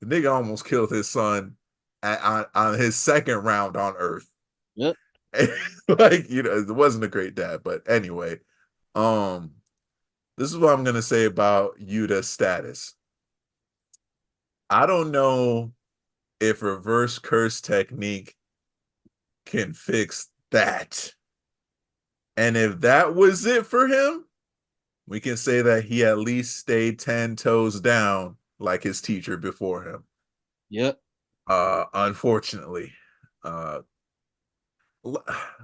the nigga almost killed his son on his second round on Earth. Yep. Like, it wasn't a great dad, but anyway, um, this is what I'm gonna say about Yuta's status. I don't know if reverse curse technique can fix that. And if that was it for him, we can say that he at least stayed 10 toes down like his teacher before him. Yep. Unfortunately. Uh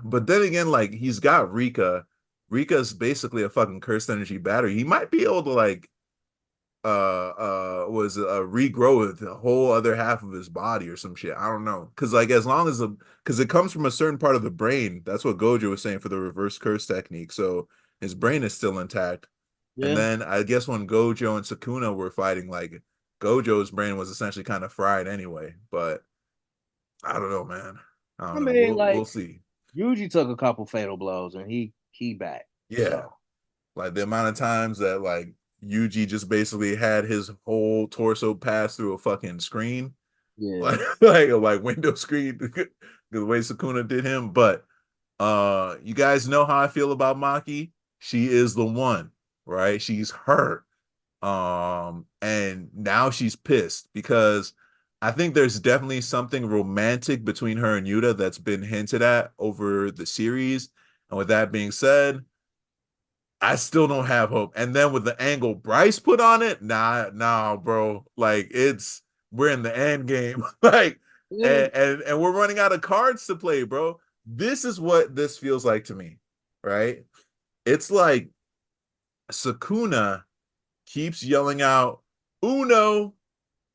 but then again, like he's got Rika. Rika's basically a fucking cursed energy battery. He might be able to like was regrow with the whole other half of his body or some shit. I don't know. Cause like as long as because it comes from a certain part of the brain. That's what Gojo was saying for the reverse curse technique. So his brain is still intact. And Yeah. then I guess when Gojo and Sukuna were fighting, like Gojo's brain was essentially kind of fried anyway. But I don't know, man. I I don't know. mean, We'll like see. Yuji took a couple fatal blows and he back. Yeah. So Like the amount of times that like Yuji just basically had his whole torso pass through a fucking screen, yeah. like window screen, the way Sukuna did him. But you guys know how I feel about Maki. She is the one, right? She's her. And now she's pissed because I think there's definitely something romantic between her and Yuta that's been hinted at over the series. And with that being said, I still don't have hope. And then with the angle Bryce put on it, nah, bro. Like we're in the end game. Like Yeah. and we're running out of cards to play, bro. This is what this feels like to me, right? It's like Sakuna keeps yelling out Uno,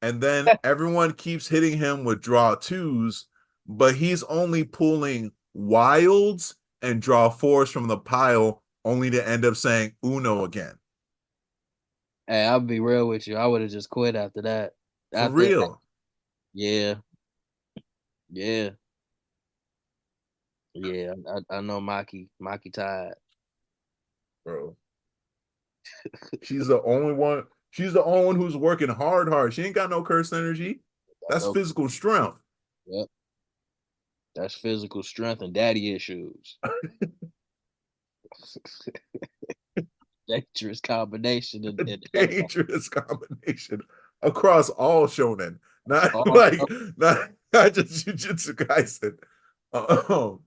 and then everyone keeps hitting him with draw twos, but he's only pulling wilds and draw fours from the pile, only to end up saying Uno again. Hey, I'll be real with you. I would have just quit after that. For After, real, yeah, yeah, yeah. I know Maki tired. bro. She's the only one. She's the only one who's working hard. She ain't got no curse energy. I That's know. physical strength. Yep, that's physical strength and daddy issues. Dangerous combination. A And dangerous combination across all shonen, not all, like not just Jujutsu Kaisen. Um,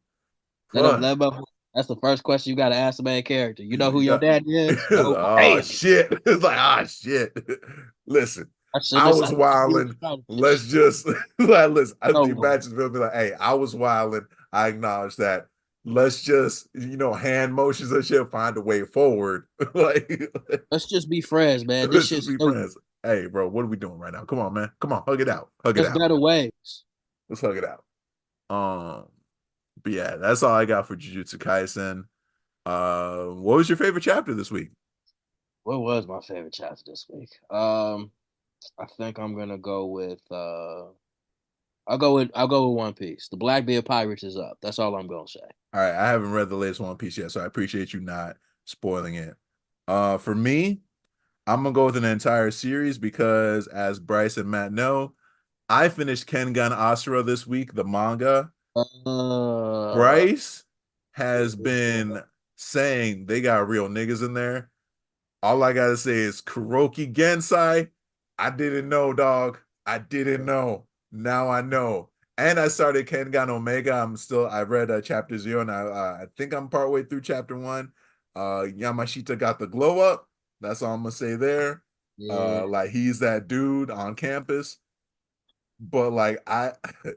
let up, fuck. let up. That's the first question you got to ask the main character. You know who your daddy is? No, Oh damn. shit! It's like shit. Listen, I shouldn't I have was said wilding. Let's just like listen. I the no. matches will be like, hey, I was wilding. I acknowledge that. Let's just hand motions and shit. Find a way forward. Like, Let's just be friends, man. This let's just shit's be stupid. friends. Hey, bro, what are we doing right now? Come on, man. Come on, hug it out. Hug it There's out. better ways. Let's hug it out. Um, but yeah, that's all I got for Jujutsu Kaisen. What was your favorite chapter this week? What was my favorite chapter this week? I think I'm gonna go with I'll go with One Piece. The Blackbeard Pirates is up. That's all I'm gonna say. All right, I haven't read the latest One Piece yet, so I appreciate you not spoiling it. For me, I'm gonna go with an entire series because, as Bryce and Matt know, I finished Kengan Asura this week, the manga. Uh, Bryce has been saying they got real niggas in there. All I gotta say is Kuroki Gensai. I didn't know, dog. I didn't know. Now I know. And I started Kengan Omega. I read chapter 0, and I think I'm partway through chapter 1. Yamashita got the glow up. That's all I'm gonna say there. yeah. Like he's that dude on campus. But like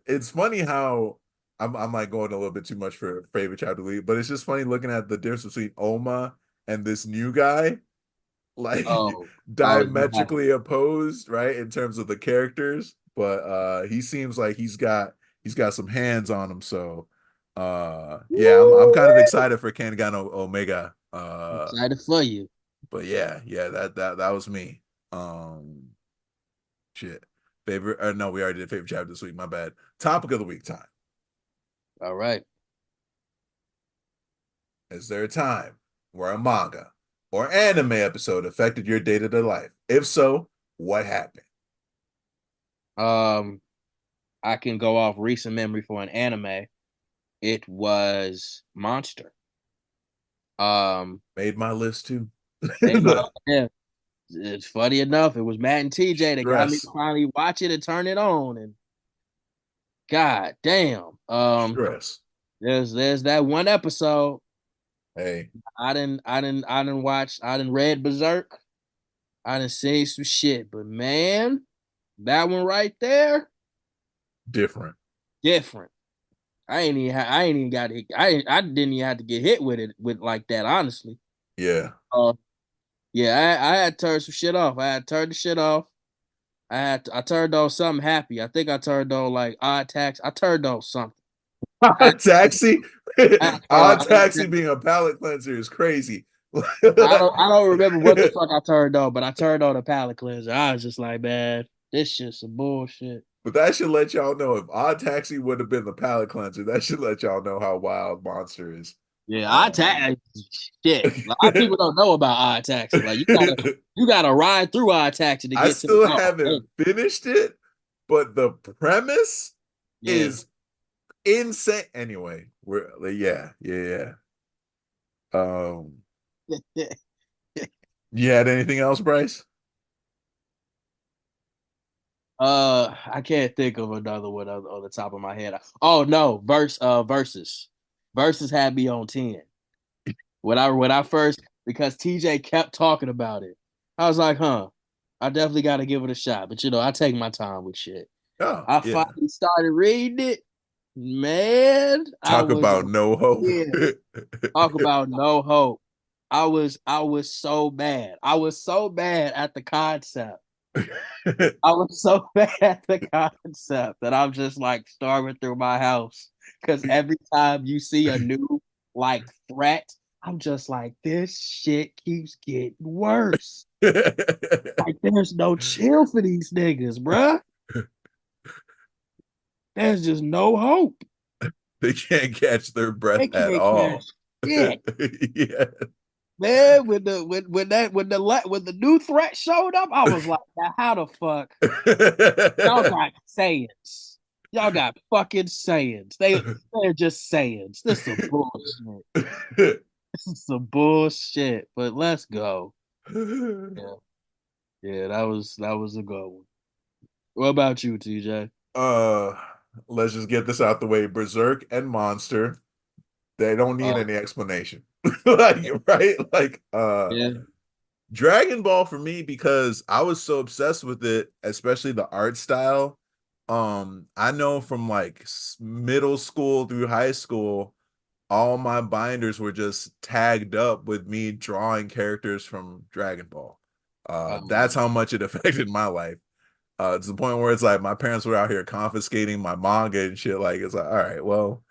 it's funny how I'm like going a little bit too much for favorite chapter lead, but it's just funny looking at the difference between Oma and this new guy, like Oh, oh, yeah. diametrically opposed, right, in terms of the characters. But he seems like he's got some hands on him. So yeah, I'm kind of Woo! excited for Kengan Omega. Excited for you. But yeah, that was me. Um Shit. Favorite no, we already did favorite chapter this week. My bad. Topic of the week time. All right. Is there a time where a manga or anime episode affected your day-to-day life? If so, what happened? Um, I can go off recent memory for an anime. It was Monster. Um, Made my list too. made my yeah. It's funny enough. It was Matt and TJ that got me Stress. to finally watch it and turn it on. And God damn. Stress. There's that one episode. Hey, I didn't read Berserk. I didn't see some shit, but man, that one right there, different. different. I ain't even got hit. I didn't even have to get hit with it with like that, honestly. Yeah. Uh yeah, I had to turn some shit off. I had to turn the shit off. I turned on something happy. I think I turned on like odd tax. I turned on something. I, Odd taxi. Odd taxi I, being a palate cleanser is crazy. I don't remember what the fuck I turned on, but I turned on a palate cleanser. I was just like, man, this shit's some bullshit. But that should let y'all know if Odd Taxi would have been the palate cleanser, that should let y'all know how wild Monster is. Yeah, odd Um, tax shit. A lot of people don't know about odd taxi. Like you gotta ride through odd taxi to I get to the still top. haven't finished it, but the premise Yeah. is insane. Anyway, we're like, yeah. You had anything else, Bryce? I can't think of another one on the top of my head. Oh no, versus had me on 10. When I first because TJ kept talking about it. I was like, huh, I definitely got to give it a shot. But I take my time with shit. Oh, I yeah. finally started reading it. Man, I Talk was about no hope. yeah. Talk about no hope. I was so mad. I was so mad at the concept. I was so mad at the concept that I'm just like starving through my house. Cause every time you see a new like threat, I'm just like, this shit keeps getting worse. Like there's no chill for these niggas, bruh. There's just no hope. They can't catch their breath They at can't catch all. shit. Yeah. Man, when the new threat showed up, I was like, now how the fuck y'all got sayings? Y'all got fucking sayings. They're just sayings. This is some bullshit. This is some bullshit. But let's go. Yeah, yeah, that was a good one. What about you, TJ? uh, let's just get this out the way. Berserk and Monster, they don't need Oh, any explanation. Like, right? Like, yeah, Dragon Ball for me because I was so obsessed with it, especially the art style. I know from like middle school through high school, all my binders were just tagged up with me drawing characters from Dragon Ball. That's how much it affected my life. To the point where it's like my parents were out here confiscating my manga and shit. Like it's like, all right, well,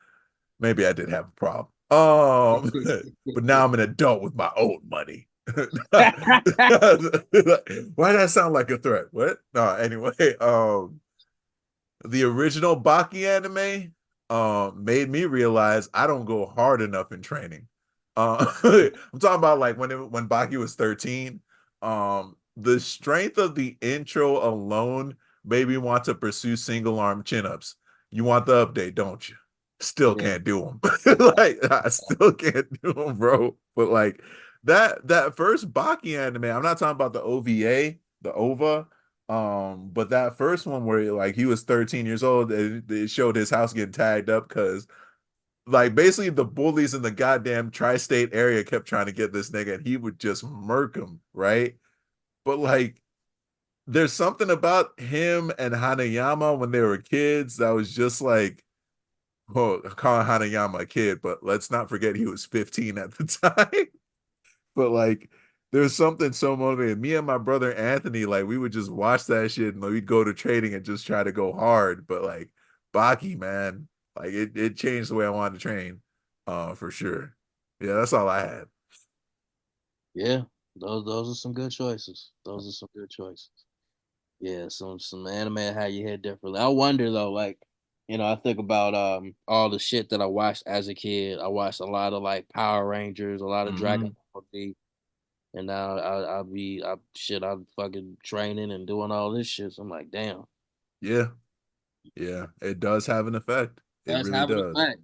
maybe I did have a problem. But now I'm an adult with my own money. Why does that sound like a threat? What? No, anyway, the original Baki anime made me realize I don't go hard enough in training. I'm talking about like when Baki was 13. The strength of the intro alone made me want to pursue single arm chin-ups. You want the update, don't you? Still yeah, can't do them. Like I still can't do them, bro. But like that first Baki anime, I'm not talking about the OVA, the OVA. But that first one where like he was 13 years old, it showed his house getting tagged up because like basically the bullies in the goddamn tri-state area kept trying to get this nigga and he would just murk him, right? But like there's something about him and Hanayama when they were kids that was just like, well, calling Hanayama a kid, but let's not forget he was 15 at the time. But like there's something so motivating. Me and my brother Anthony, like we would just watch that shit and we'd go to trading and just try to go hard. But like Baki, man, like it changed the way I wanted to train, for sure. Yeah, that's all I had. yeah. Those are some good choices. Those are some good choices. Yeah, some anime had you hit differently. I wonder though, like, I think about all the shit that I watched as a kid. I watched a lot of like Power Rangers, a lot of Dragon Hmm. Ball Z, and now I'm fucking training and doing all this shit. So I'm like, damn, Yeah, yeah, it does have an effect. It that's really having an does. effect.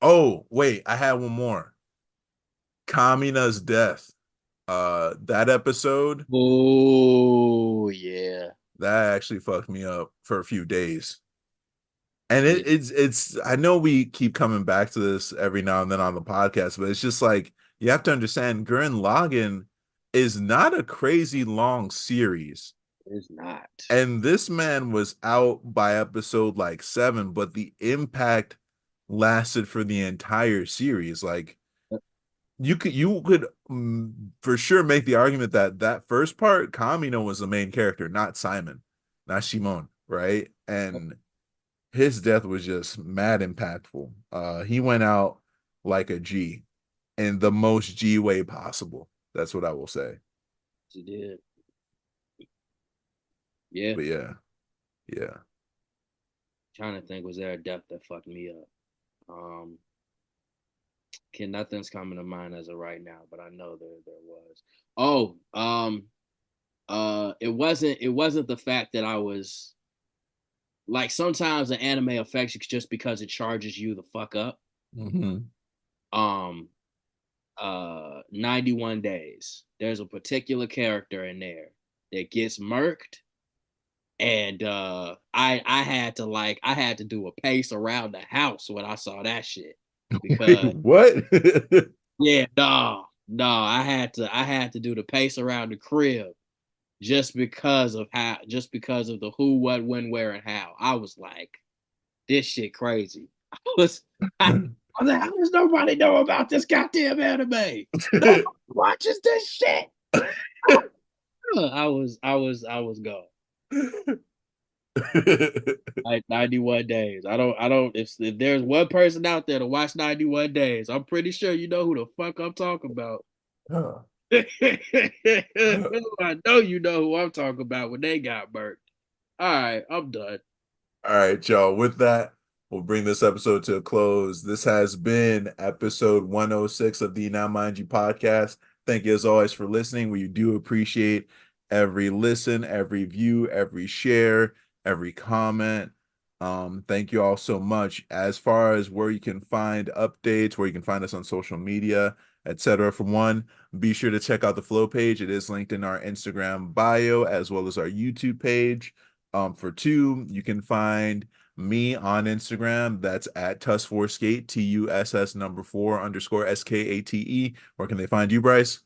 Oh, wait, I had one more. Kamina's death. That episode Oh yeah, that actually fucked me up for a few days. And yeah, it's I know we keep coming back to this every now and then on the podcast, but it's just like you have to understand Gurren Lagann is not a crazy long series. it's not. And this man was out by episode like 7, but the impact lasted for the entire series. Like you could for sure make the argument that that first part, Kamino was the main character, not Simon, not Shimon, right? And his death was just mad impactful. He went out like a G in the most G way possible. That's what I will say. She did. Yeah, But yeah, yeah. trying to think, was there a death that fucked me up? Can Nothing's coming to mind as of right now, but I know there was. Oh, it wasn't the fact that I was like sometimes the anime affects you just because it charges you the fuck up. Hmm. Um, 91 days. There's a particular character in there that gets murked, and I had to do a pace around the house when I saw that shit Wait, because what? yeah, nah. No, I had to do the pace around the crib just because of the who, what, when, where, and how. I was like, this shit crazy. I, I was like, how does nobody know about this goddamn anime? Nobody watches this shit. I was gone. Like 91 days. I don't if there's one person out there to watch 91 days, I'm pretty sure you know who the fuck I'm talking about. I know you know who I'm talking about when they got burnt. All right, I'm done. All right, y'all. With that, we'll bring this episode to a close. This has been episode 106 of the Now Mind You podcast. Thank you as always for listening. We do appreciate every listen, every view, every share, every comment. Thank you all so much. As far as where you can find updates, where you can find us on social media, etc. For one, be sure to check out the flow page. It is linked in our Instagram bio as well as our YouTube page. For two, you can find me on Instagram. That's at Tuss4Skate, TUSS number 4_SKATE. Where can they find you, Bryce?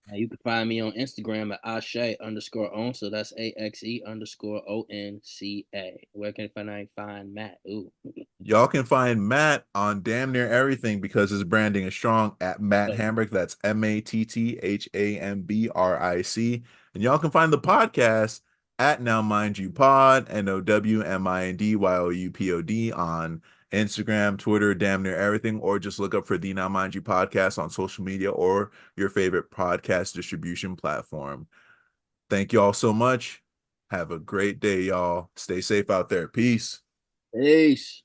Now you can find me on Instagram at Akshay_Onsa. That's AXE_ONCA. Where can I find Matt? Ooh. Y'all can find Matt on damn near everything because his branding is strong at Matt Hambrick. That's MATTHAMBRIC. And y'all can find the podcast at Now Mind You Pod, NOWMINDYOUPOD on Instagram, Twitter, damn near everything, or just look up for the Now Mind You podcast on social media or your favorite podcast distribution platform. Thank you all so much. Have a great day, y'all. Stay safe out there. Peace. Peace.